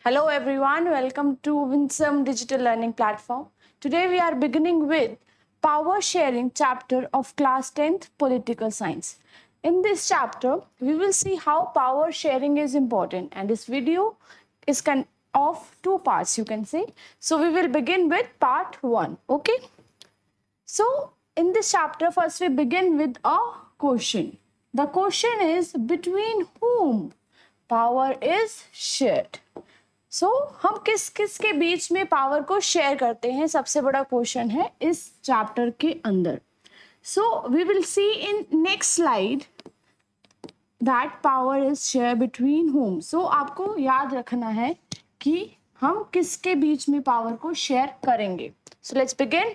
Hello everyone, welcome to Winsome Digital Learning Platform. Today we are beginning with Power Sharing chapter of class 10th Political Science. In this chapter, we will see how power sharing is important, and this video is of two parts, you can say. So we will begin with part 1, okay? So in this chapter, first we begin with a question. The question is, between whom power is shared? सो हम किस किस के बीच में power को share करते हैं, सबसे बड़ा क्वेश्चन है इस चैप्टर के अंदर. So we will see in next slide that power is share between home. So आपको याद रखना है कि हम किसके बीच में पावर को शेयर करेंगे. So let's begin.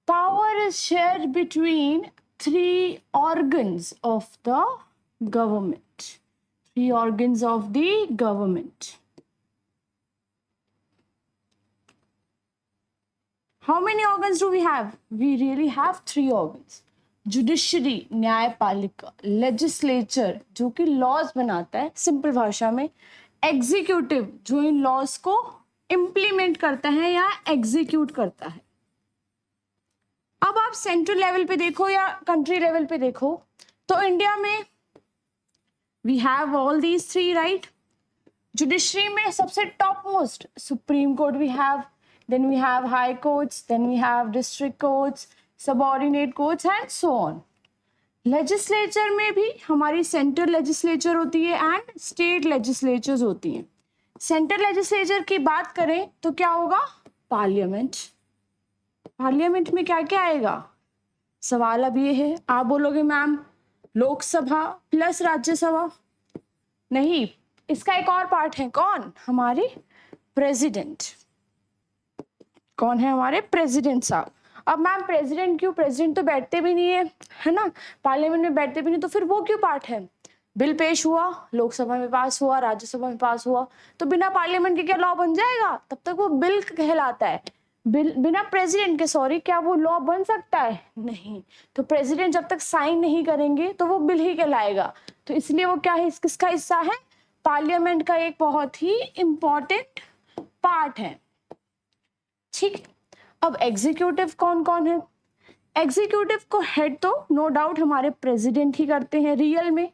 Power is share between 3 organs of the government. 3 organs of the government. How many organs do we have? We really have 3 organs. Judiciary, न्यायपालिका, legislature जो कि laws बनाता है सिंपल भाषा में, executive जो इन laws को implement करता है या execute करता है. अब आप सेंट्रल लेवल पे देखो या कंट्री लेवल पे देखो तो इंडिया में we have all these 3, right? Judiciary में सबसे top most supreme court we have, then we have high courts, then we have district courts, subordinate courts and so on. Legislature में भी हमारी central legislature होती है and state legislatures होती हैं. Central legislature की बात करें तो क्या होगा? पार्लियामेंट. पार्लियामेंट में क्या क्या आएगा? सवाल अब ये है, आप बोलोगे मैम लोकसभा प्लस राज्यसभा. नहीं, इसका एक और पार्ट है. कौन? हमारे प्रेसिडेंट. कौन है? हमारे प्रेसिडेंट साहब. अब मैम प्रेसिडेंट क्यों? प्रेसिडेंट तो बैठते भी नहीं है ना, पार्लियामेंट में बैठते भी नहीं, तो फिर वो क्यों पार्ट है? बिल पेश हुआ, लोकसभा में पास हुआ, राज्यसभा में पास हुआ, तो बिना पार्लियामेंट के क्या लॉ बन जाएगा? तब तक वो बिल कहलाता है. बिना प्रेसिडेंट के, सॉरी, क्या वो लॉ बन सकता है? नहीं. तो प्रेसिडेंट जब तक साइन नहीं करेंगे तो वो बिल ही कहलाएगा. तो इसलिए वो क्या है? किसका हिस्सा है? पार्लियामेंट का एक बहुत ही इंपॉर्टेंट पार्ट है. ठीक. अब एग्जीक्यूटिव कौन कौन है? एग्जीक्यूटिव को हेड तो नो डाउट हमारे प्रेसिडेंट ही करते हैं रियल में.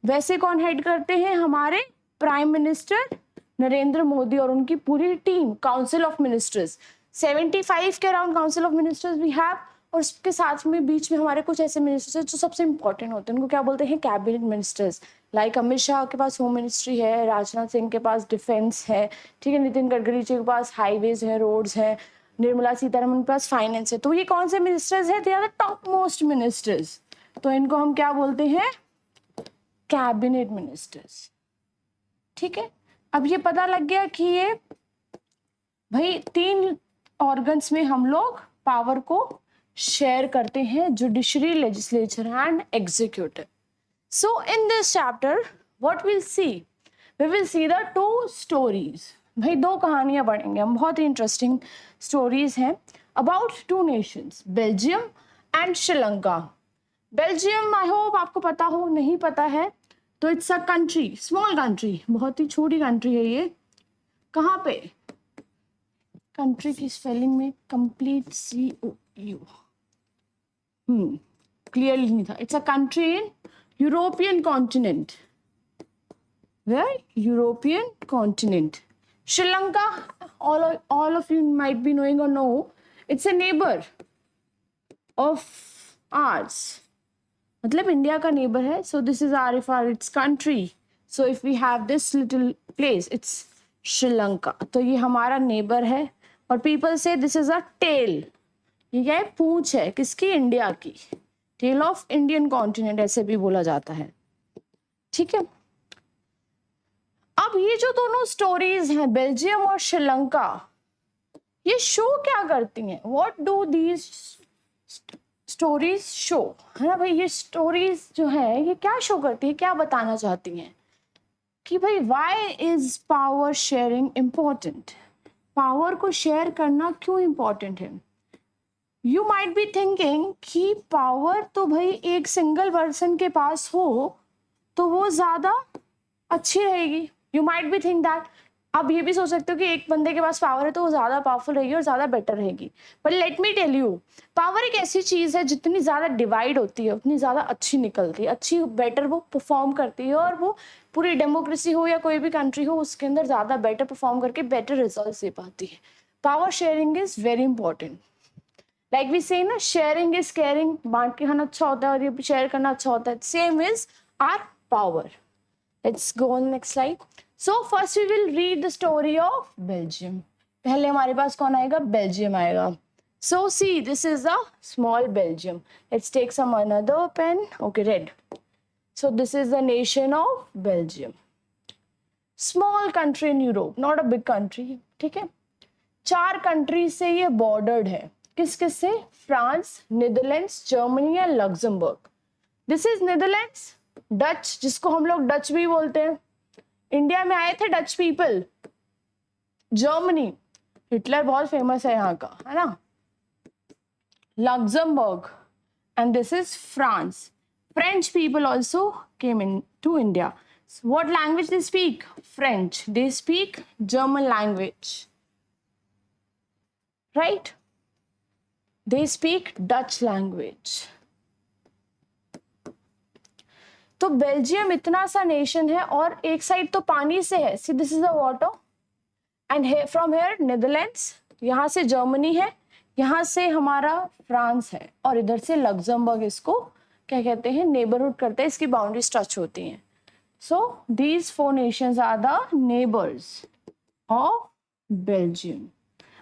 वैसे कौन हेड करते हैं? हमारे प्राइम मिनिस्टर नरेंद्र मोदी और उनकी पूरी टीम, काउंसिल ऑफ मिनिस्टर्स. 75 के around council of ministers we have, और उसके साथ में बीच में हमारे कुछ ऐसे मिनिस्टर्स जो सबसे इंपॉर्टेंट होते हैं, उनको क्या बोलते हैं? Cabinet ministers. Like Amit Shah के पास होम मिनिस्ट्री है, राजनाथ सिंह के पास डिफेंस है, ठीक है, नितिन गडकरी जी के पास हाईवेज है, रोड्स है, निर्मला सीतारमन के पास फाइनेंस है. तो ये कौन से मिनिस्टर्स है? They are the top most ministers. तो इनको हम क्या बोलते हैं? Cabinet ministers. ठीक है. अब ये पता लग गया कि ये भाई 3 ऑर्गन्स में हम लोग पावर को शेयर करते हैं, judiciary, legislature and executive. So in this chapter what will see? We will see the 2 stories. भाई 2 कहानियां पढ़ेंगे हम, बहुत ही इंटरेस्टिंग स्टोरीज हैं about 2 nations, Belgium and Sri Lanka. Belgium I hope आपको पता हो, नहीं पता है तो it's a country, small country, बहुत ही छोटी कंट्री है ये. कहाँ पे? कंट्री की स्पेलिंग में कंप्लीट COU क्लियरली नहीं था. It's a country in European continent. Where? European continent. Sri Lanka, all of you might be knowing or know, it's a neighbor of ours. मतलब इंडिया का नेबर है. So this is our if our it's country. So if we have this little place, it's Sri Lanka. तो ये हमारा neighbour है. और people से this is a tell. ये क्या है? पूंछ है. किसकी? इंडिया की. टेल ऑफ इंडियन कॉन्टिनेंट ऐसे भी बोला जाता है. ठीक है. अब ये जो दोनों स्टोरीज हैं, बेल्जियम और श्रीलंका, ये शो क्या करती हैं? What do these stories show? है ना भाई, ये स्टोरीज जो है ये क्या शो करती है, क्या बताना चाहती हैं? कि भाई why is power sharing important? Power को शेयर करना क्यों इम्पोर्टेंट है? यू माइट बी थिंकिंग कि पावर तो भाई एक सिंगल पर्सन के पास हो तो वो ज्यादा अच्छी रहेगी. You might be think that आप ये भी सोच सकते हो कि एक बंदे के पास पावर है तो वो ज़्यादा पावरफुल रहेगी और ज़्यादा बेटर रहेगी, but let me tell you, power एक ऐसी चीज़ है जितनी ज़्यादा डिवाइड होती है उतनी ज़्यादा अच्छी निकलती है, अच्छी बेटर वो परफॉर्म करती है, और वो पूरी डेमोक्रेसी हो या कोई भी कंट्री हो उसके अंदर ज़्यादा बेटर परफॉर्म करके बेटर रिजल्ट दे पाती है. Power sharing is very important. Like we say ना, शेयरिंग इज केयरिंग, बांट के खाना अच्छा होता है और ये शेयर करना अच्छा होता है. Same is our power. Let's go on next slide. So first we will read the story of Belgium. पहले हमारे पास कौन आएगा? बेल्जियम आएगा. So see, this is a small Belgium. Let's take some another pen. Okay, red. So this is the nation of Belgium. Small country in Europe, not a big country. ठीक है, 4 country से ये bordered है. किस किस से? France, Netherlands, Germany and Luxembourg. This is Netherlands. Dutch, जिसको हम लोग डच भी बोलते हैं, इंडिया में आए थे डच पीपल. जर्मनी, हिटलर बहुत फेमस है यहाँ का, है ना. Luxembourg, and this is France. French people also came in to India. So what language they speak? French. They speak German language, right? They speak Dutch language. तो Belgium इतना सा nation है और एक साइड तो पानी से है. See, this is the water, and from here Netherlands, यहाँ से जर्मनी है, यहाँ से हमारा फ्रांस है, और इधर से लग्जमबर्ग इसको क्या कहते हैं? नेबरहुड करते हैं, इसकी बाउंड्रीज टच होती हैं. So these 4 nations are the neighbours of Belgium.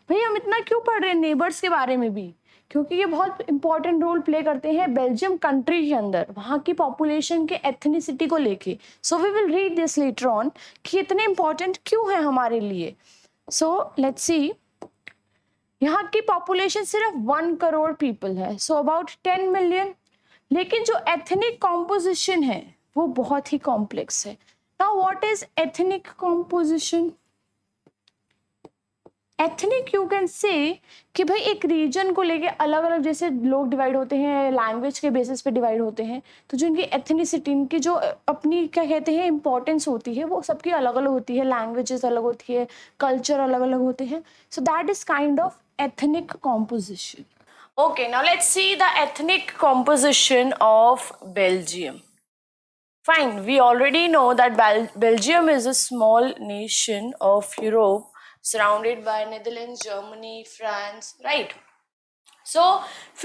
भाई हम इतना क्यों पढ़ रहे हैं नेबर्स के बारे में भी? क्योंकि ये बहुत इंपॉर्टेंट रोल प्ले करते हैं बेल्जियम कंट्री के अंदर, वहाँ की पॉपुलेशन के एथनिसिटी को लेके. So we will read this later on कि इतने इंपॉर्टेंट क्यों है हमारे लिए. सो लेट्स सी, यहाँ की पॉपुलेशन सिर्फ 1 करोड़ पीपल है, सो अबाउट 10 मिलियन. लेकिन जो एथनिक कॉम्पोजिशन है वो बहुत ही कॉम्प्लेक्स है. Now what is ethnic composition? Ethnic you can से कि भाई एक रीजन को लेके अलग अलग जैसे लोग डिवाइड होते हैं, लैंग्वेज के बेसिस पे डिवाइड होते हैं, तो जो इनकी एथनिसिटी, इनकी जो अपनी क्या कहते हैं इंपॉर्टेंस होती है, वो सबकी अलग अलग होती है. लैंग्वेजेस अलग होती है, कल्चर अलग अलग होते हैं. सो that is kind of ethnic composition. Okay, now let's see the ethnic composition of Belgium. Fine, we already know that Belgium is a small nation of Europe surrounded by Netherlands, Germany, France, right? So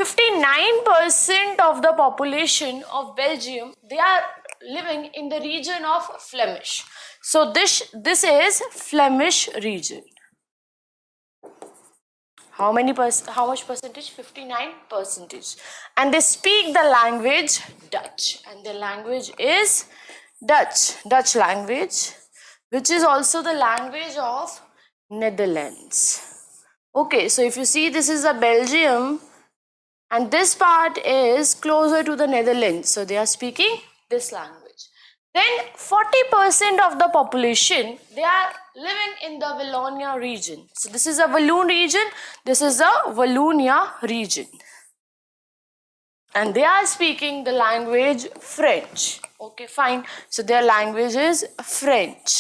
59% of the population of Belgium, they are living in the region of Flemish. So this is Flemish region. How much percentage? 59%. And they speak the language Dutch, and the language is Dutch language, which is also the language of Netherlands. Okay, so if you see, this is a Belgium, and this part is closer to the Netherlands, so they are speaking this language. Then 40% of the population, they are living in the Wallonia region. So this is a Walloon region, this is a Wallonia region. And they are speaking the language French. Okay, fine. So their language is French.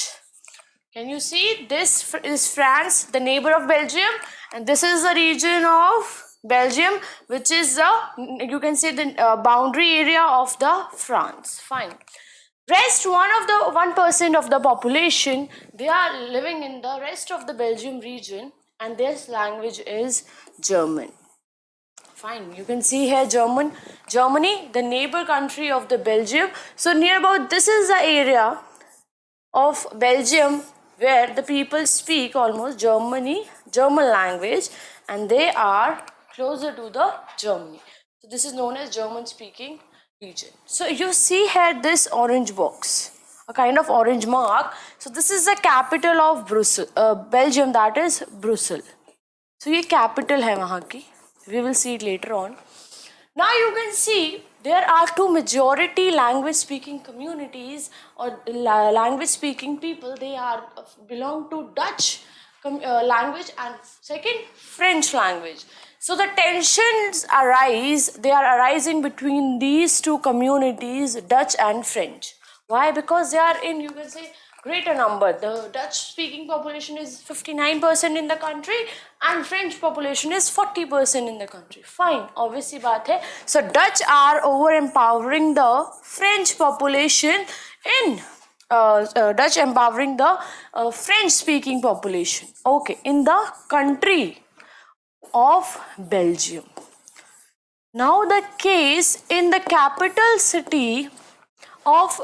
Can you see? This is France, the neighbor of Belgium, and this is the region of Belgium, which is the, you can say, the boundary area of the France. Fine. Rest 1% of the population, they are living in the rest of the Belgium region, and their language is German. Fine, you can see here Germany, the neighbor country of the Belgium. So near about this is the area of Belgium where the people speak almost German language, and they are closer to the Germany. So this is known as German speaking region. So you see here this orange box, a kind of orange mark. So this is the capital of Belgium, that is Brussels. So ये capital है वहाँ की. We will see it later on. Now you can see there are 2 majority language speaking communities or language speaking people. They are belong to Dutch language and second French language. So the tensions they are arising between these 2 communities, Dutch and French. Why? Because they are in, you can say, greater number. The Dutch speaking population is 59% in the country and French population is 40% in the country. Fine, obviously बात है. So Dutch are over empowering the French population in Dutch empowering the French speaking population. Okay, in the country of Belgium. Now the case in the capital city of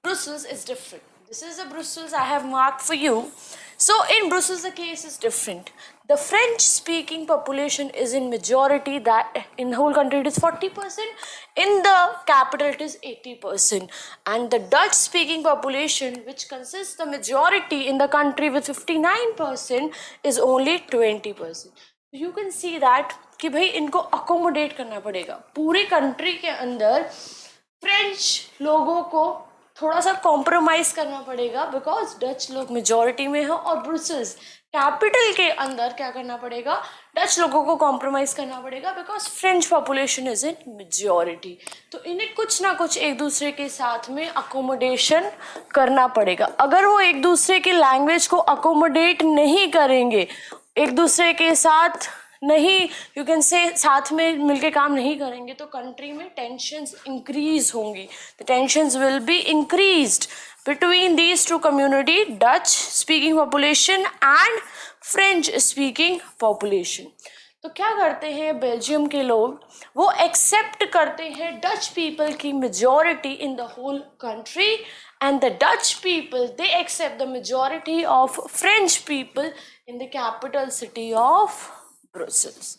Brussels is different. This is the Brussels I have marked for you. So in Brussels the case is different. The French speaking population is in majority, that in the whole country it is 40%, in the capital it is 80%, and the Dutch speaking population, which consists the majority in the country with 59%, is only 20%. You can see that कि भाई इनको accommodate करना पड़ेगा पूरी country के अंदर. French लोगों को थोड़ा सा कॉम्प्रोमाइज करना पड़ेगा बिकॉज डच लोग मेजॉरिटी में है और ब्रुसेल्स कैपिटल के अंदर क्या करना पड़ेगा, डच लोगों को कॉम्प्रोमाइज करना पड़ेगा because French population is in majority. तो इन्हें कुछ ना कुछ एक दूसरे के साथ में अकोमोडेशन करना पड़ेगा. अगर वो एक दूसरे की लैंग्वेज को अकोमोडेट नहीं करेंगे, एक दूसरे के साथ नहीं, यू कैन से साथ में मिलके काम नहीं करेंगे, तो कंट्री में टेंशंस इंक्रीज होंगी. The tensions will be increased between these two community, Dutch speaking population and French speaking population. तो क्या करते हैं बेल्जियम के लोग, वो एक्सेप्ट करते हैं डच पीपल की majority in the whole country, and the Dutch people, they accept the majority of French people in the capital city of Brussels.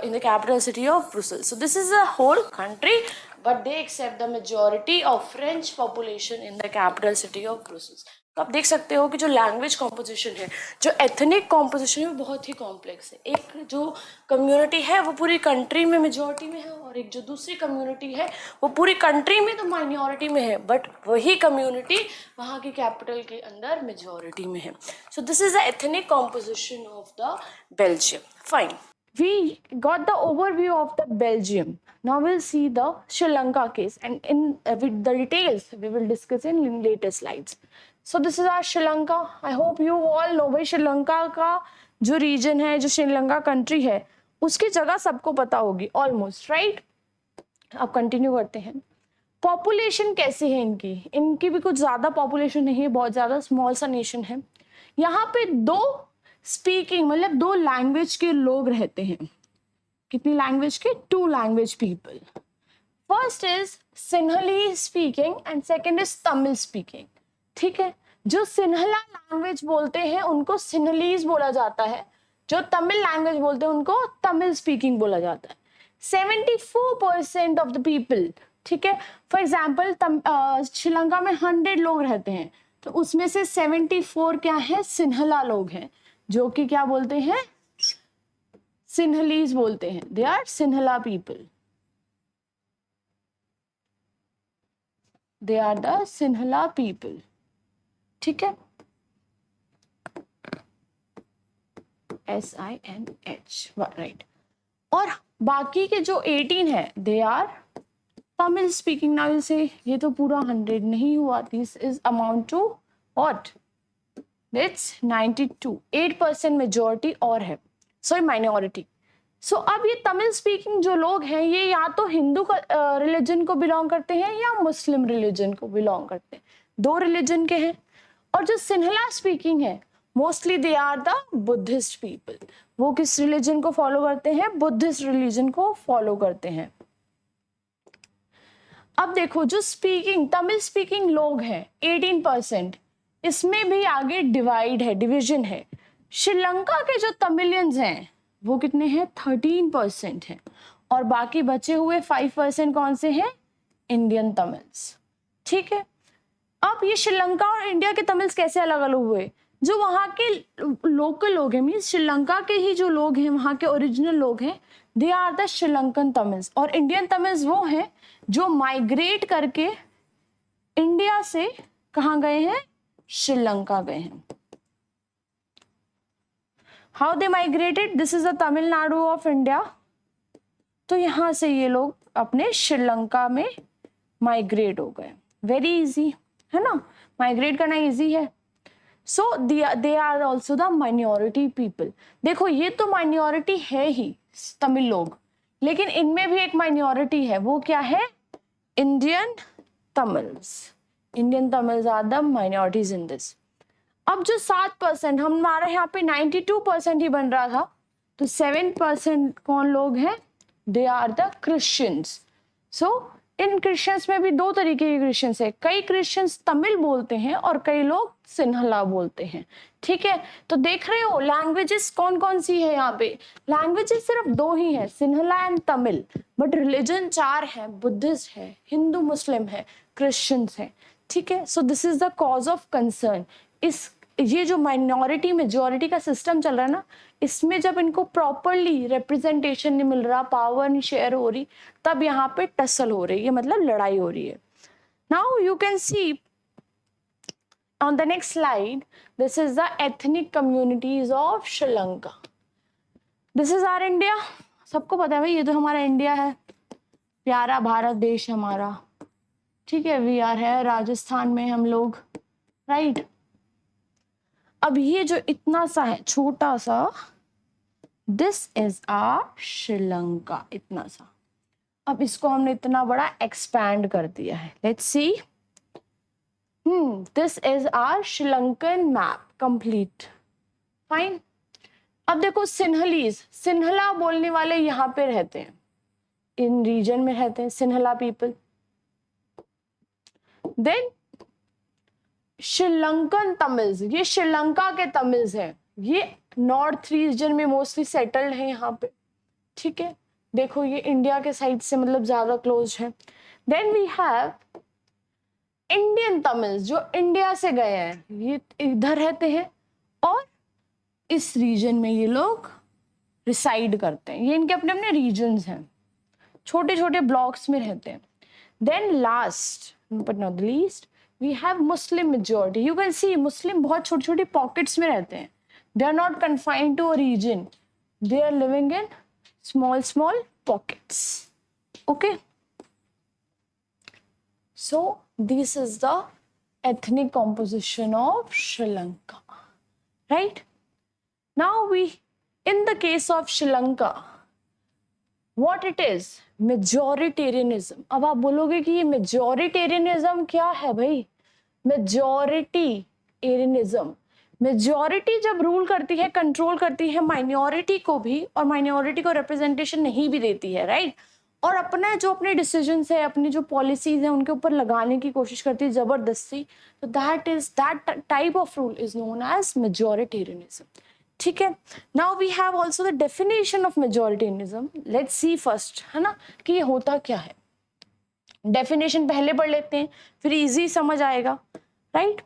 In the capital city of Brussels. So this is a whole country, but they accept the majority of French population in the capital city of Brussels. तो आप देख सकते हो कि जो language composition है, जो ethnic composition है, वो बहुत ही कॉम्प्लेक्स है. एक जो कम्युनिटी है वो पूरी कंट्री में मेजॉरिटी में है और एक जो दूसरी कम्युनिटी है वो पूरी कंट्री में तो माइनॉरिटी में है, बट वही कम्युनिटी वहाँ की कैपिटल के अंदर मेजॉरिटी में है. So this is the ethnic composition of the Belgium. Fine, we got the overview of the Belgium. Now we'll see the Sri Lanka case, and in with the details we will discuss in later slides. So this is our Sri Lanka. I hope you all know भाई श्रीलंका का जो reason है, जो Sri Lanka country है, उसकी जगह सबको पता होगी ऑलमोस्ट, राइट. अब कंटिन्यू करते हैं. पॉपुलेशन कैसे है इनकी, इनकी भी कुछ ज़्यादा पॉपुलेशन नहीं है, बहुत ज़्यादा स्मॉल सा नेशन है. यहाँ पे दो स्पीकिंग मतलब दो लैंग्वेज के लोग रहते हैं. कितनी लैंग्वेज के? 2 language people. First is Sinhali speaking and second is Tamil speaking. ठीक है, जो सिन्हला लैंग्वेज बोलते हैं उनको सिन्हलीज बोला जाता है, जो तमिल लैंग्वेज बोलते हैं उनको तमिल स्पीकिंग बोला जाता है. 74% ऑफ द पीपल, ठीक है, फॉर एग्जाम्पल श्रीलंका में 100 लोग रहते हैं, तो उसमें से 74 क्या है? सिन्हला लोग हैं, जो कि क्या बोलते हैं? सिन्हलीज बोलते हैं. They are Sinhala people. They are the Sinhala people. ठीक है, SINH, राइट. और बाकी के जो 18 है they are Tamil speaking. Now will say ये तो पूरा 100 नहीं हुआ, this is amount to what? It's 92. 8% majority और है, सॉरी माइनॉरिटी. सो अब ये तमिल स्पीकिंग जो लोग हैं ये या तो हिंदू रिलीजन को बिलोंग करते हैं या मुस्लिम रिलीजन को बिलोंग करते हैं, 2 रिलीजन के हैं. और जो सिन्हला स्पीकिंग है mostly they are the Buddhist people. वो किस रिलीजन को फॉलो करते हैं? बुद्धिस्ट रिलीजन को फॉलो करते हैं. अब देखो जो स्पीकिंग तमिल स्पीकिंग लोग हैं 18%, इसमें भी आगे डिवाइड है, डिवीजन है. श्रीलंका के जो तमिलियंस हैं वो कितने हैं? 13% हैं. और बाकी बचे हुए 5% कौन से हैं? Indian Tamils. ठीक है, अब ये श्रीलंका और इंडिया के तमिल्स कैसे अलग अलग हुए? जो वहाँ के लोकल लोग हैं, मीन्स श्रीलंका के ही जो लोग हैं, वहाँ के ओरिजिनल लोग हैं, they are the Sri Lankan Tamils. और इंडियन तमिल्स वो हैं जो माइग्रेट करके इंडिया से कहाँ गए हैं? श्रीलंका गए हैं. How they migrated? This is the Tamil Nadu of India. तो यहाँ से ये लोग अपने श्रीलंका में माइग्रेट हो गए. वेरी इजी है ना, माइग्रेट करना इजी है. So they are also the minority people. देखो ये तो माइनॉरिटी है ही तमिल लोग, लेकिन इनमें भी एक माइनॉरिटी है, वो क्या है? Indian Tamils. Indian Tamils are the minorities in this. अब जो 7% हमारा यहाँ पे 92% ही बन रहा था, तो 7% कौन लोग हैं? They are the Christians. So इन क्रिश्चियंस में भी दो तरीके के क्रिश्चियंस है, कई क्रिश्चियंस तमिल बोलते हैं और कई लोग सिन्हला बोलते हैं। ठीक है, तो देख रहे हो लैंग्वेजेस कौन कौन सी है यहाँ पे? लैंग्वेजेस सिर्फ दो ही है, सिन्हला एंड तमिल, बट रिलीजन 4 है, बुद्धिस्ट है, हिंदू मुस्लिम है, क्रिश्चियंस है। ठीक है, so this is the cause of concern. इस ये जो माइनॉरिटी मेजॉरिटी का सिस्टम चल रहा है ना, इसमें जब इनको प्रॉपरली रिप्रेजेंटेशन नहीं मिल रहा, पावर नहीं शेयर हो रही, तब यहाँ पे टसल हो रही है, मतलब लड़ाई हो रही है। Now you can C on the next slide, this is the ethnic communities of Sri Lanka. this is our India। सबको पता है भाई, ये तो हमारा इंडिया है, प्यारा भारत देश हमारा। ठीक है, वी आर है राजस्थान में हम लोग, राइट। अब ये जो इतना सा है छोटा सा, दिस इज आर श्रीलंका, इतना सा। अब इसको हमने इतना बड़ा एक्सपैंड कर दिया है। Let's see, this is our Sri Lankan map complete, fine. अब देखो सिन्हलीज, सिन्हला बोलने वाले यहाँ पे रहते हैं, इन रीजन में रहते हैं सिन्हला पीपल। देन श्रीलंकन तमिल्स, ये श्रीलंका के तमिल्स हैं, ये नॉर्थ रीजन में मोस्टली सेटल्ड है यहाँ पे। ठीक है, देखो ये इंडिया के साइड से मतलब ज्यादा क्लोज है। Then we have Indian Tamils, जो इंडिया से गए हैं, ये इधर रहते हैं और इस रीजन में ये लोग रिसाइड करते हैं। ये इनके अपने अपने रीजन्स हैं, छोटे छोटे ब्लॉक्स में रहते हैं। Then last but not the least we have Muslim majority. You can see Muslim बहुत छोटी छोटी पॉकेट्स में रहते हैं, they are not confined to a region, they are living in small small pockets. Okay, so this is the ethnic composition of Sri Lanka, right? Now in the case of Sri Lanka, what it is? Majoritarianism। अब आप बोलोगे कि ये majoritarianism क्या है भाई? Majoritarianism, majority जब rule करती है, कंट्रोल करती है माइनॉरिटी को भी, और माइनॉरिटी को रिप्रेजेंटेशन नहीं भी देती है, राइट? और अपना जो अपने डिसीजंस है, अपनी जो पॉलिसीज है, उनके ऊपर लगाने की कोशिश करती है जबरदस्ती, तो that type of rule is known as majoritarianism. ठीक है, now we have also the definition of majoritarianism. Let's see first, है ना, कि ये होता क्या है। डेफिनेशन पहले पढ़ लेते हैं, फिर इजी समझ आएगा, right?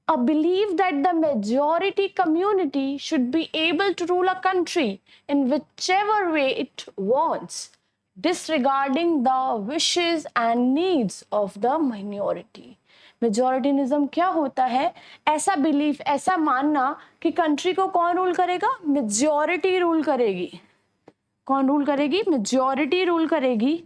A belief that the majority community should be able to rule a country in whichever way it wants, disregarding the wishes and needs of the minority। मेजॉरिटीनिज्म क्या होता है? ऐसा बिलीफ, ऐसा मानना कि कंट्री को कौन रूल करेगा? मेजॉरिटी रूल करेगी। कौन रूल करेगी? मेजॉरिटी रूल करेगी।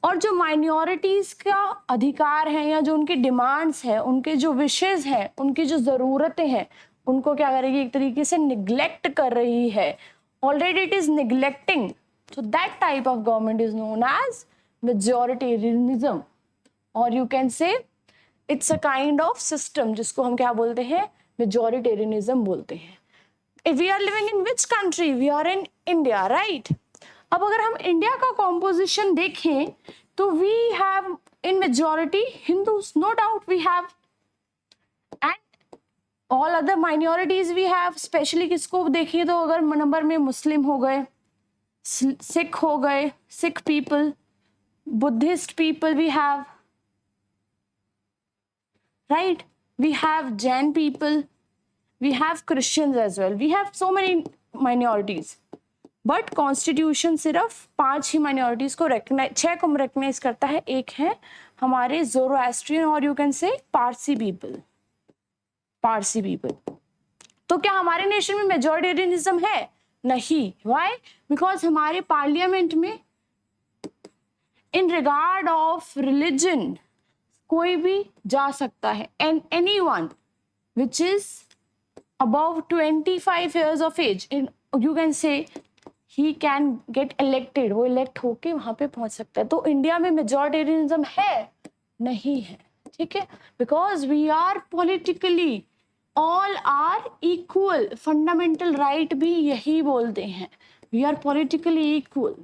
और जो माइनॉरिटीज का अधिकार है, या जो उनकी डिमांड्स है, उनके जो विशेस हैं, उनकी जो जरूरतें हैं, उनको क्या करेगी? एक तरीके से निग्लेक्ट कर रही है, already it is neglecting. So that type of government is known as majoritarianism, or you can say it's a kind of system जिसको हम क्या बोलते हैं? majoritarianism बोलते हैं। If we are living in which country? We are in India, right? अब अगर हम इंडिया का composition देखें तो we have in majority Hindus, no doubt we have, and all other minorities we have, especially किसको देखिए तो अगर नंबर में मुस्लिम हो गए, सिख हो गए, Sikh people, Buddhist people we have, right? We have Jain people, we have Christians as well, we have so many minorities. But constitution सिर्फ 5 ही माइनॉरिटीज को रिकग्नाइज, 6 को रिकग्नाइज करता है। एक है हमारे ज़ोरोएस्ट्रियन और यू कैन से पारसी पीपल, पारसी पीपल। तो क्या हमारे नेशन में मेजॉरिटेरियनिज्म है? नहीं। वाई? बिकॉज हमारे पार्लियामेंट में इन रिगार्ड ऑफ रिलीजन कोई भी जा सकता है, and anyone which is above 25 years of age, you can say he can get elected, वो elect होके वहां पे पहुंच सकता है। तो इंडिया में मेजॉरिटेरियनिज्म है? नहीं है, ठीक है, because we are politically all are equal, fundamental right भी यही बोलते हैं, we are politically equal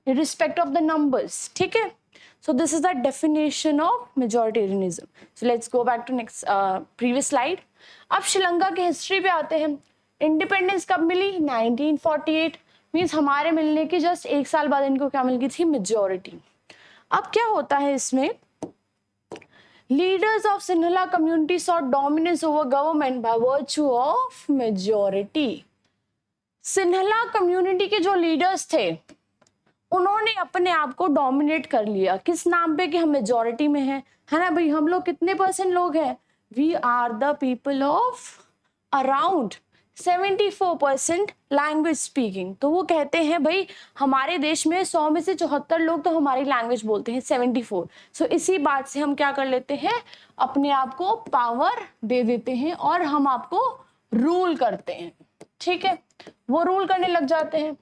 irrespective of the numbers, ठीक है। So this is the definition of majoritarianism. So let's go back to next previous slide. अब श्रीलंका की history पे आते हैं। इंडिपेंडेंस कब मिली? 1948, मीन्स हमारे मिलने के जस्ट एक साल बाद इनको क्या मिल गई थी? मेजोरिटी। अब क्या होता है इसमें? Leaders of Sinhala community saw dominance over government by virtue of majority. Sinhala community के जो लीडर्स थे उन्होंने अपने आप को डोमिनेट कर लिया, किस नाम पे? कि हम मेजॉरिटी में हैं, है ना भाई। हम लोग कितने % लोग हैं? We are the people of around 74% language speaking. तो वो कहते हैं भाई हमारे देश में 100 में से 74 लोग तो हमारी लैंग्वेज बोलते हैं, 74। सो इसी बात से हम क्या कर लेते हैं? अपने आप को पावर दे देते हैं और हम आपको रूल करते हैं, ठीक है। वो रूल करने लग जाते हैं।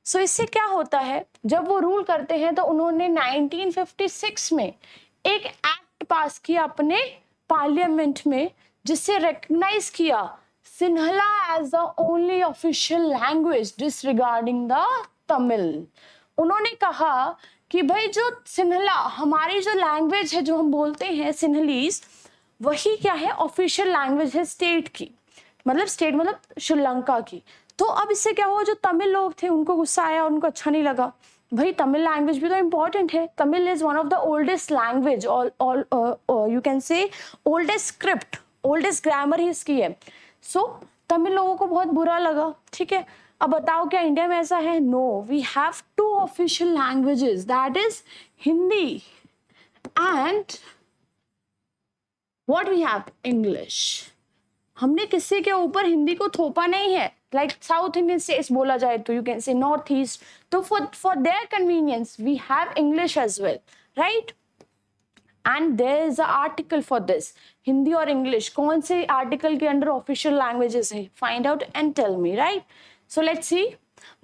सो इससे क्या होता है? जब वो रूल करते हैं तो उन्होंने 1956 में एक एक्ट पास किया अपने पार्लियामेंट में, जिससे रिकॉग्नाइज किया Sinhala as the only official language disregarding the Tamil. उन्होंने कहा कि भाई जो सिन्हला हमारी जो लैंग्वेज है, जो हम बोलते हैं सिन्हलीज, वही क्या है? ऑफिशियल लैंग्वेज है स्टेट की, मतलब स्टेट मतलब श्रीलंका की। तो अब इससे क्या हुआ? जो तमिल लोग थे उनको गुस्सा आया, उनको अच्छा नहीं लगा। भाई तमिल लैंग्वेज भी तो इम्पोर्टेंट है। Tamil is one of the oldest language, you can say oldest script, oldest grammar ही इसकी है। सो तमिल लोगों को बहुत बुरा लगा, ठीक है। अब बताओ क्या इंडिया में ऐसा है? No, we have 2 official languages, that is Hindi and what we have? English. हमने किसी के ऊपर हिंदी को थोपा नहीं है, लाइक साउथ इंडियन स्टेट्स बोला जाए तो, you can say north east, तो for their convenience we have English as well, right. And there is a article for this, Hindi और इंग्लिश कौन से आर्टिकल के अंडर ऑफिशियल लैंग्वेजेस है? Find out and tell me, right. So let's see.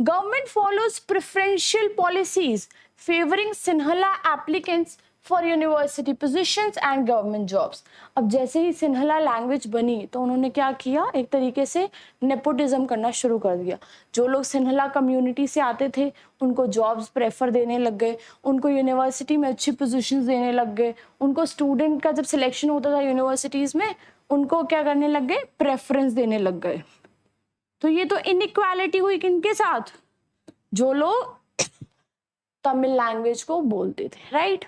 Government follows preferential policies favouring Sinhala applicants for university positions and government jobs. अब जैसे ही सिन्हला language बनी तो उन्होंने क्या किया? एक तरीके से नेपोटिज्म करना शुरू कर दिया। जो लोग सिन्हला कम्युनिटी से आते थे उनको जॉब्स प्रेफर देने लग गए, उनको यूनिवर्सिटी में अच्छी पोजीशंस देने लग गए, उनको स्टूडेंट का जब सिलेक्शन होता था यूनिवर्सिटीज़ में उनको क्या करने लग गए? प्रेफरेंस देने लग गए। तो ये तो इनइक्वालिटी हुई किनके साथ? जो लोग तमिल लैंग्वेज को बोलते थे, राइट।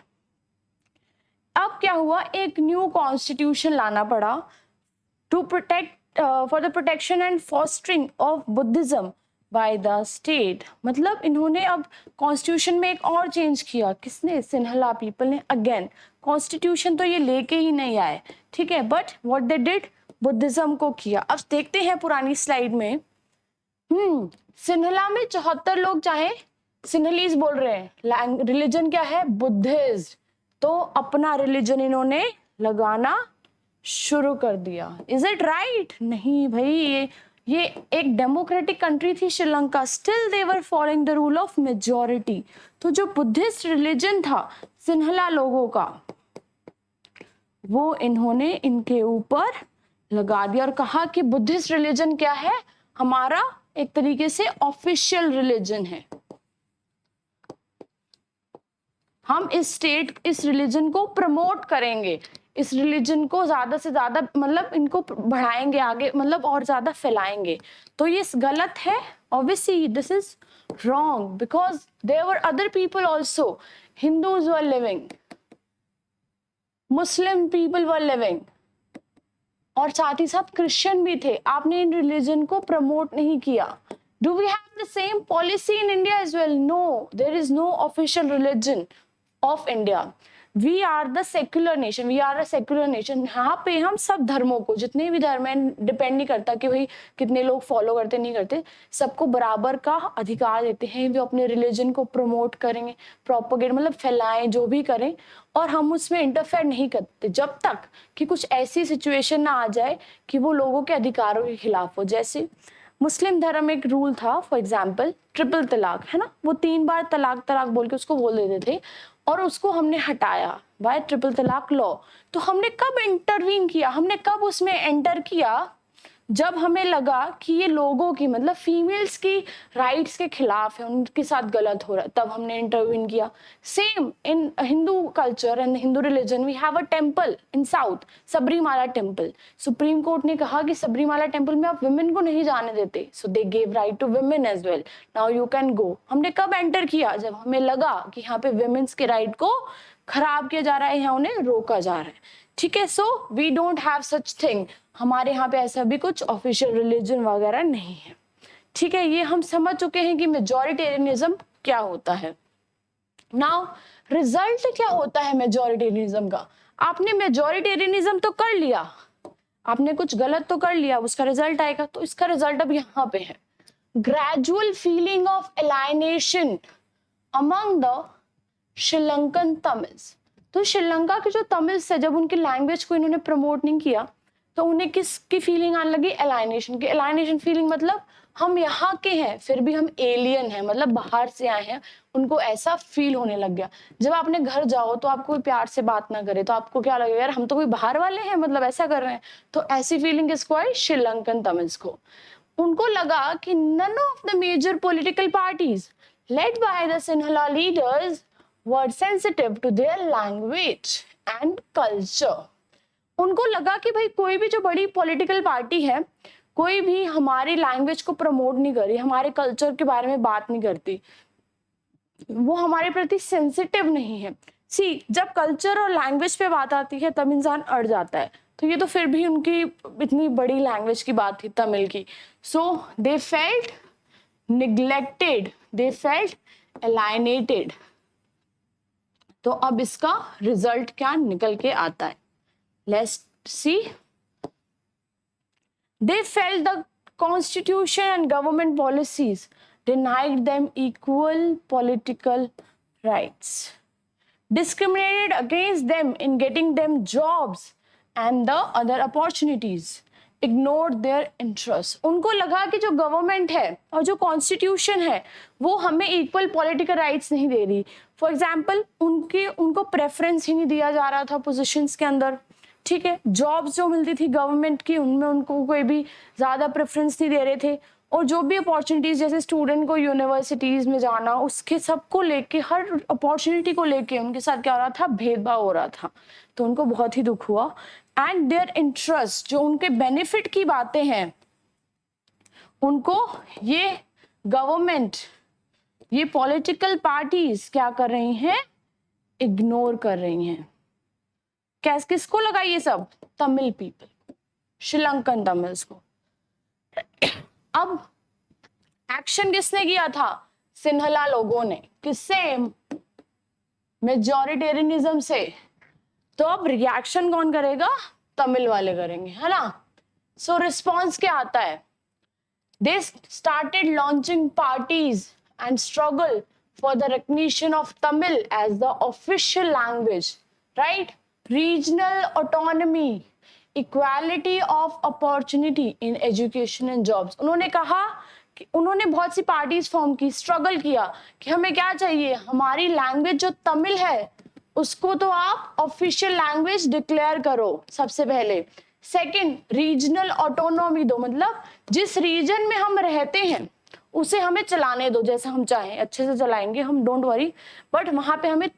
अब क्या हुआ? एक न्यू कॉन्स्टिट्यूशन लाना पड़ा to protect for the protection and fostering of Buddhism by the state. मतलब इन्होंने अब कॉन्स्टिट्यूशन में एक और चेंज किया। किसने? सिन्हला पीपल ने। अगेन कॉन्स्टिट्यूशन तो ये लेके ही नहीं आए, ठीक है, but what they did? Buddhism को किया। अब देखते हैं पुरानी स्लाइड में। सिन्हला में 74 लोग चाहे सिन्हलीज बोल रहे हैं, रिलीजन क्या है? बुद्धिस्ट। तो अपना रिलीजन इन्होंने लगाना शुरू कर दिया। Is it right? नहीं भाई, ये एक डेमोक्रेटिक कंट्री थी Sri Lanka, still they were following the rule of majority. तो जो बुद्धिस्ट रिलीजन था सिन्हला लोगों का, वो इन्होंने इनके ऊपर लगा दिया और कहा कि बुद्धिस्ट रिलीजन क्या है? हमारा एक तरीके से ऑफिशियल रिलीजन है। हम इस रिलीजन को प्रमोट करेंगे, इस रिलीजन को ज्यादा से ज्यादा मतलब इनको बढ़ाएंगे आगे, मतलब और ज्यादा फैलाएंगे। तो ये गलत है। Obviously this is wrong because there were other people also, Hindus were living, Muslim people were living, और साथ ही साथ क्रिश्चियन भी थे। आपने इन रिलीजन को प्रमोट नहीं किया। Do we have the same policy in India as well? No, there is no official religion of India. We are the secular nation, we are a secular nation. यहाँ पे हम सब धर्मों को, जितने भी धर्म हैं, डिपेंड नहीं करता कि भाई कितने लोग फॉलो करते नहीं करते, सबको बराबर का अधिकार देते हैं। वो अपने रिलीजन को प्रमोट करेंगे, प्रोपोगेट मतलब फैलाएं, जो भी करें, और हम उसमें इंटरफेयर नहीं करते जब तक कि कुछ ऐसी सिचुएशन ना आ जाए कि वो लोगों के अधिकारों के खिलाफ हो। जैसे मुस्लिम धर्म में एक रूल था, फॉर एग्जाम्पल ट्रिपल तलाक, है ना, वो 3 बार तलाक तलाक बोल के उसको बोल देते थे, और उसको हमने हटाया बाय ट्रिपल तलाक लॉ। तो हमने कब इंटरवीन किया, हमने कब उसमें एंटर किया, जब हमें लगा कि ये लोगों की मतलब फीमेल्स की राइट्स के खिलाफ है, उनके साथ गलत हो रहा है, तब हमने इंटरवीन किया। Same in Hindu culture and Hindu religion, we have a temple in south, Sabarimala temple. Supreme court ने कहा कि सबरीमाला टेम्पल में आप विमेन को नहीं जाने देते, so they gave right to women as well, now you can go. हमने कब एंटर किया, जब हमें लगा कि यहाँ पे विमेन्स के राइट को खराब किया जा रहा है, यहाँ उन्हें रोका जा रहा है। ठीक है, so we don't have such thing, हमारे यहाँ पे ऐसा भी कुछ ऑफिशियल रिलीजन वगैरह नहीं है। ठीक है, ये हम समझ चुके हैं कि मेजॉरिटेरियनिज्म क्या होता है। नाउ रिजल्ट क्या होता है मेजॉरिटेरियनिज्म का। आपने मेजॉरिटेरियनिज्म तो कर लिया, आपने कुछ गलत तो कर लिया, उसका रिजल्ट आएगा। तो इसका रिजल्ट अब यहाँ पे है, gradual feeling of alienation among the Sri Lankan Tamils. तो श्रीलंका के जो तमिल्स है, जब उनकी लैंग्वेज को इन्होंने प्रमोट नहीं किया, तो उन्हें किसकी फीलिंग आने लगी, एलाइनेशन की। एलाइनेशन फीलिंग मतलब हम यहाँ के हैं फिर भी हम एलियन हैं, मतलब बाहर से आए हैं, उनको ऐसा फील होने लग गया। जब आपने घर जाओ तो आपको कोई प्यार से बात ना करे तो आपको क्या लगेगा, यार हम तो कोई बाहर वाले हैं, मतलब ऐसा कर रहे हैं। तो ऐसी फीलिंग किसको आई, श्रीलंकन तमिल्स को। उनको लगा कि none of the major political parties led by the Sinhala leaders were sensitive to their language and culture. उनको लगा कि भाई कोई भी जो बड़ी पॉलिटिकल पार्टी है, कोई भी हमारी लैंग्वेज को प्रमोट नहीं कर रही, हमारे कल्चर के बारे में बात नहीं करती, वो हमारे प्रति सेंसिटिव नहीं है। सी, जब कल्चर और लैंग्वेज पे बात आती है तब इंसान अड़ जाता है। तो ये तो फिर भी उनकी इतनी बड़ी लैंग्वेज की बात थी तमिल की। So they felt neglected, they felt alienated. तो अब इसका रिजल्ट क्या निकल के आता है, let's see. They felt the constitution and government policies denied them equal political rights, discriminated against them in getting them jobs and the other opportunities, ignored their interests. उनको लगा कि जो गवर्नमेंट है और जो कॉन्स्टिट्यूशन है वो हमें इक्वल पॉलिटिकल राइट्स नहीं दे रही। फॉर एग्जाम्पल उनको प्रेफरेंस ही नहीं दिया जा रहा था पोजिशंस के अंदर। ठीक है, जॉब्स जो मिलती थी गवर्नमेंट की उनमें उनको कोई भी ज्यादा प्रेफरेंस नहीं दे रहे थे, और जो भी अपॉर्चुनिटीज जैसे स्टूडेंट को यूनिवर्सिटीज में जाना, उसके सबको लेके, हर अपॉर्चुनिटी को लेके उनके साथ क्या हो रहा था, भेदभाव हो रहा था। तो उनको बहुत ही दुख हुआ। एंड देयर इंटरेस्ट, जो उनके बेनिफिट की बातें हैं, उनको ये गवर्नमेंट, ये पॉलिटिकल पार्टीज क्या कर रही हैं, इग्नोर कर रही हैं। किसको लगा ये सब, तमिल पीपल, श्रीलंकन तमिल्स को। अब एक्शन किसने किया था, सिन्हला लोगों ने। किससे, मेजॉरिटेरियनिज्म से। तो अब रिएक्शन कौन करेगा, तमिल वाले करेंगे, है ना। सो रिस्पॉन्स क्या आता है, they started launching parties and struggle for the recognition of Tamil as the official language, right, regional autonomy, equality of opportunity in education and jobs. उन्होंने कहा कि उन्होंने बहुत सी पार्टीज फॉर्म की, स्ट्रगल किया कि हमें क्या चाहिए, हमारी लैंग्वेज जो तमिल है उसको तो आप ऑफिशियल लैंग्वेज डिक्लेयर करो सबसे पहले। सेकंड, रीजनल ऑटोनॉमी दो, मतलब जिस रीजन में हम रहते हैं उसे हमें चलाने दो जैसा हम चाहें, अच्छे से चलाएंगे हम, डोंट वरी, बट वहां पे हमें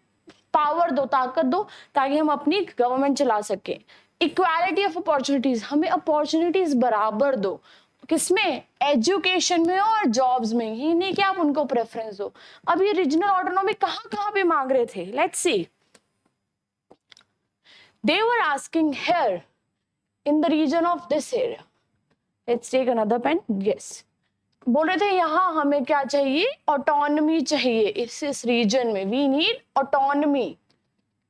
पावर दो, ताकत दो, ताकि हम अपनी गवर्नमेंट चला सके। इक्वालिटी ऑफ अपॉर्चुनिटीज, हमें अपॉर्चुनिटीज बराबर दो, किसमें, एजुकेशन में और जॉब्स में, ही नहीं कि आप उनको प्रेफरेंस दो। अब ये रीजनल ऑटोनॉमी कहाँ कहाँ पे मांग रहे थे, let's see. They were asking here in the region of this area, let's take another pen, yes, बोल रहे थे यहाँ हमें क्या चाहिए, ऑटोनॉमी चाहिए इस रीजन में, we need autonomy,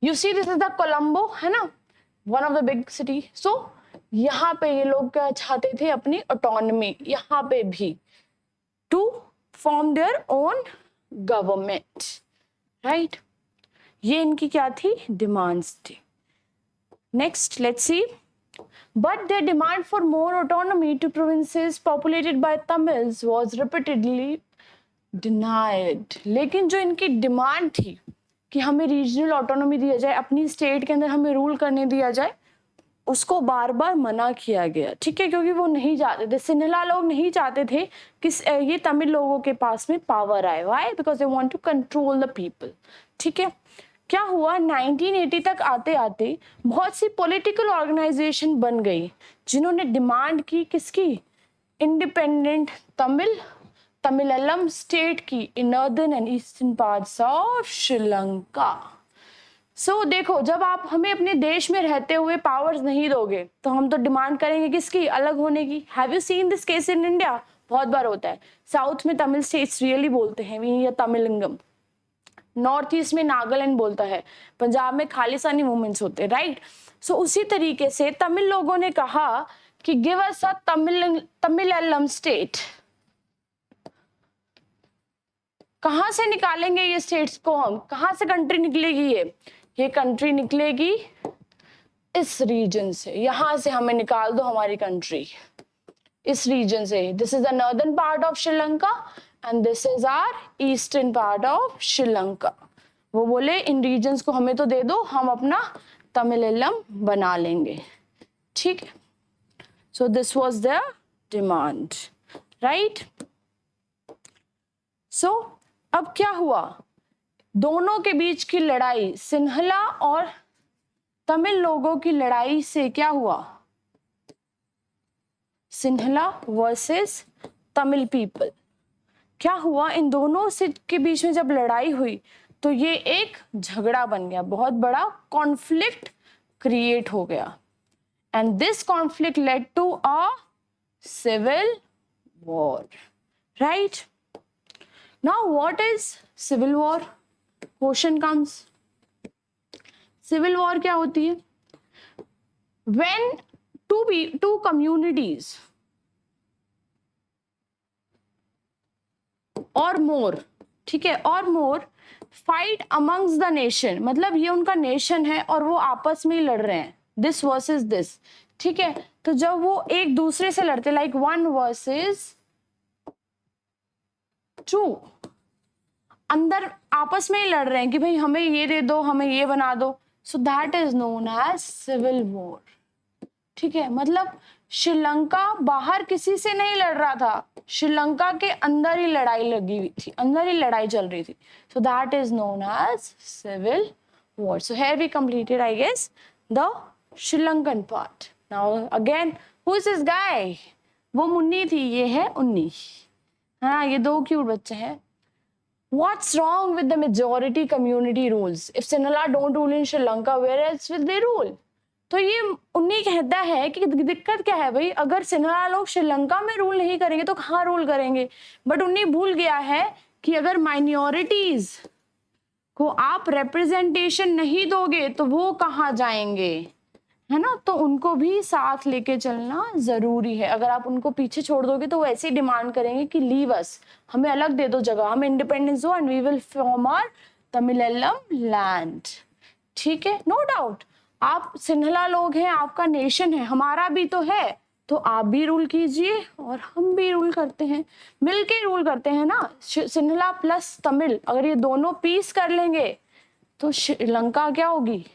you see this is the Colombo, है ना, one of the big city. So यहाँ पे ये लोग क्या चाहते थे, अपनी ऑटोनॉमी, यहाँ पे भी to form their own government, right. ये इनकी क्या थी, डिमांड्स थी। Next let's see, but their demand for more autonomy to provinces populated by Tamils was repeatedly denied। लेकिन जो इनकी डिमांड थी कि हमें रीजनल ऑटोनॉमी दिया जाए, अपनी स्टेट के अंदर हमें रूल करने दिया जाए, उसको बार बार मना किया गया, ठीक है, क्योंकि वो नहीं चाहते थे, सिन्हला लोग नहीं चाहते थे कि ये तमिल लोगों के पास में पावर आए। Why? Because they want to control the people, ठीक है। क्या हुआ, 1980 तक आते आते बहुत सी पॉलिटिकल ऑर्गेनाइजेशन बन गई जिन्होंने डिमांड की किसकी, इंडिपेंडेंट तमिलम स्टेट की in northern and eastern parts of Sri Lanka. So देखो, जब आप हमें अपने देश में रहते हुए पावर्स नहीं दोगे तो हम तो डिमांड करेंगे किसकी, अलग होने की। Have you seen this case in India? बहुत बार होता है। साउथ में तमिल स्टेट्स रियली बोलते हैं वी या तमिलिंगम, नॉर्थ ईस्ट में नागालैंड बोलता है, पंजाब में खालिस्तानी मूवमेंट्स होते हैं, राइट। सो उसी तरीके से तमिल लोगों ने कहा कि गिव अस अ तमिलम स्टेट। कहां से निकालेंगे ये स्टेट्स को हम, कहां से कंट्री निकलेगी ये कंट्री निकलेगी इस रीजन से, यहां से हमें निकाल दो हमारी कंट्री, इस रीजन से। This is the northern part of Sri Lanka and this is our eastern part of Sri Lanka. वो बोले इन रीजन्स को हमें तो दे दो, हम अपना तमिलम बना लेंगे, ठीक है। So this was the demand, right. So अब क्या हुआ, दोनों के बीच की लड़ाई, सिन्हला और तमिल लोगों की लड़ाई से क्या हुआ, सिन्हला वर्सेस तमिल पीपल। क्या हुआ, इन दोनों से के बीच में जब लड़ाई हुई तो ये एक झगड़ा बन गया, बहुत बड़ा कॉन्फ्लिक्ट क्रिएट हो गया, and this conflict led to a civil war, right. Now what is civil war? Question comes, civil war क्या होती है? व्हेन टू कम्युनिटीज और मोर, ठीक है, और मोर फाइट अमंग्स द नेशन, मतलब ये उनका नेशन है और वो आपस में ही लड़ रहे हैं, दिस वर्सेस दिस, ठीक है। तो जब वो एक दूसरे से लड़ते, लाइक 1 वर्सेस 2, अंदर आपस में ही लड़ रहे हैं कि भाई हमें ये दे दो, हमें ये बना दो, so that is known as civil war, ठीक है। मतलब श्रीलंका बाहर किसी से नहीं लड़ रहा था, श्रीलंका के अंदर ही लड़ाई लगी हुई थी, अंदर ही लड़ाई चल रही थी, so that is known as civil war. So here we completed I guess the Sri Lankan part. Now again who is this guy? वो मुन्नी थी, ये है उन्नी, हाँ, ये 2 क्यूट बच्चे हैं। What's wrong with the majority community rules? If Sinhala don't rule in Sri Lanka, where else will they rule? तो ये उन्हीं कहता है कि दिक्कत क्या है भाई, अगर सिन्हा लोग श्रीलंका में रूल नहीं करेंगे तो कहाँ रूल करेंगे। बट उन्हीं भूल गया है कि अगर माइनॉरिटीज को आप रिप्रेजेंटेशन नहीं दोगे तो वो कहाँ जाएंगे, है ना। तो उनको भी साथ लेके चलना जरूरी है। अगर आप उनको पीछे छोड़ दोगे तो वो ऐसे ही डिमांड करेंगे कि लीव अस, हमें अलग दे दो जगह, हमें इंडिपेंडेंस दो and we will form our Tamilam land, ठीक है। नो डाउट आप सिन्हला लोग हैं, आपका नेशन है, हमारा भी तो है, तो आप भी रूल कीजिए और हम भी रूल करते हैं, मिलके रूल करते हैं ना। सिन्हला प्लस तमिल अगर ये दोनों पीस कर लेंगे तो श्रीलंका क्या होगी,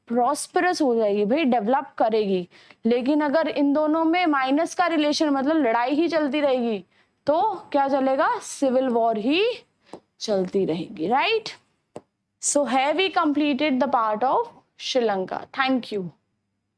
प्रॉस्परस हो जाएगी भाई, डेवलप करेगी। लेकिन अगर इन दोनों में माइनस का रिलेशन, मतलब लड़ाई ही चलती रहेगी, तो क्या चलेगा, सिविल वॉर ही चलती रहेगी, right. So have we completed the part of Sri Lanka. Thank you.